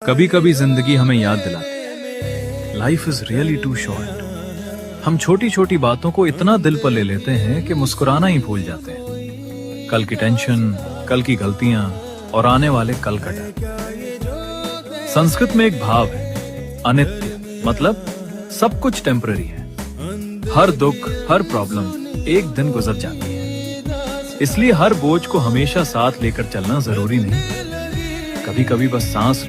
कभी कभी जिंदगी हमें याद दिलाती है life is really too short. हम छोटी छोटी बातों को इतना दिल पर ले लेते हैं कि मुस्कुराना ही भूल जाते हैं। कल की टेंशन, कल की गलतियां और आने वाले कल का डर। संस्कृत में एक भाव है अनित्य, मतलब सब कुछ टेम्पररी है। हर दुख, हर प्रॉब्लम एक दिन गुजर जाती है। इसलिए हर बोझ को हमेशा साथ लेकर चलना जरूरी नहीं। कभी कभी बस सांस